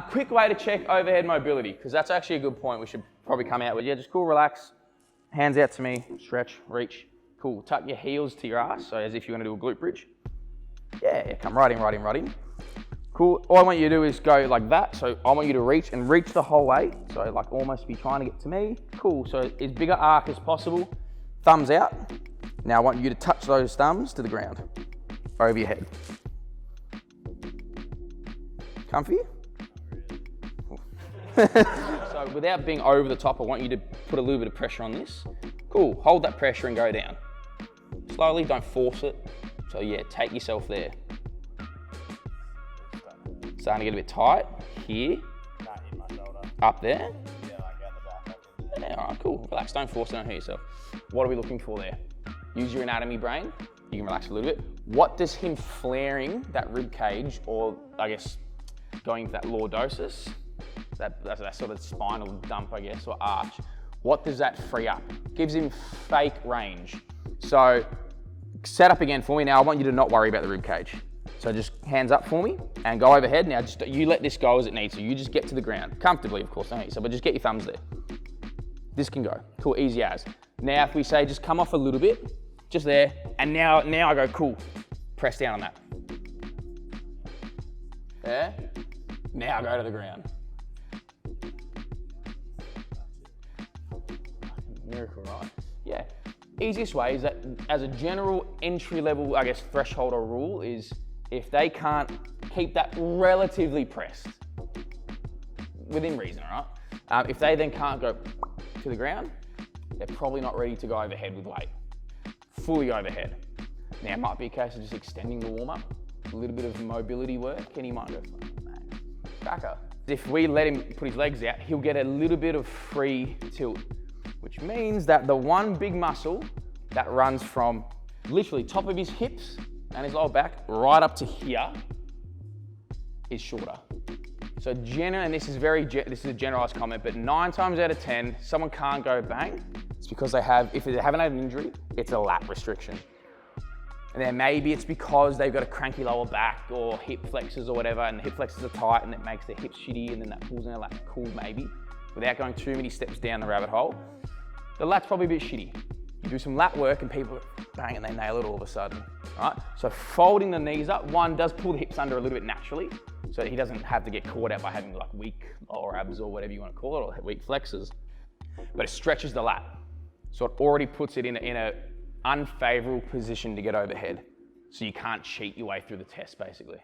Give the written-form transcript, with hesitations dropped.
Quick way to check overhead mobility, because that's actually a good point we should probably come out with. Yeah, just cool, relax. Hands out to me, stretch, reach. Cool, tuck your heels to your ass, so as if you want to do a glute bridge. Yeah, come right in, right in, right in. Cool, all I want you to do is go like that. So I want you to reach the whole way. So like almost be trying to get to me. Cool, so as big an arc as possible. Thumbs out. Now I want you to touch those thumbs to the ground, over your head. Comfy? So without being over the top, I want you to put a little bit of pressure on this. Cool, hold that pressure and go down. Slowly, don't force it. So yeah, take yourself there. Starting to get a bit tight here. Can't hit my shoulder. Up there. Yeah, like out the back. Yeah, all right, cool. Relax, don't force it, don't hurt yourself. What are we looking for there? Use your anatomy brain. You can relax a little bit. What does him flaring that rib cage, or I guess going into that lordosis, that sort of spinal dump, I guess, or arch, what does that free up? Gives him fake range. So set up again for me. Now I want you to not worry about the rib cage. So just hands up for me and go overhead. Now just you let this go as it needs to. You just get to the ground, comfortably of course, don't hurt yourself, but just get your thumbs there. This can go, cool, easy as. Now if we say just come off a little bit, just there, and now I go, cool, press down on that. Yeah, now go to the ground. Miracle, right? Yeah. Easiest way is that as a general entry level, I guess, threshold or rule is if they can't keep that relatively pressed, within reason, all right? If they then can't go to the ground, they're probably not ready to go overhead with weight. Fully overhead. Now it might be a case of just extending the warm up, a little bit of mobility work, and he might go, man, cracker. If we let him put his legs out, he'll get a little bit of free tilt, which means that the one big muscle that runs from literally top of his hips and his lower back right up to here is shorter. So and this is a generalized comment, but 9 times out of 10, someone can't go bang. It's because if they haven't had an injury, it's a lat restriction. And then maybe it's because they've got a cranky lower back or hip flexors or whatever, and the hip flexors are tight and it makes their hips shitty, and then that pulls in their lat. Cool, maybe. Without going too many steps down the rabbit hole, the lat's probably a bit shitty. You do some lat work and people bang and they nail it all of a sudden, all right? So folding the knees up, one does pull the hips under a little bit naturally, so he doesn't have to get caught out by having like weak lower abs or whatever you want to call it, or weak flexors, but it stretches the lat. So it already puts it in a unfavorable position to get overhead. So you can't cheat your way through the test basically.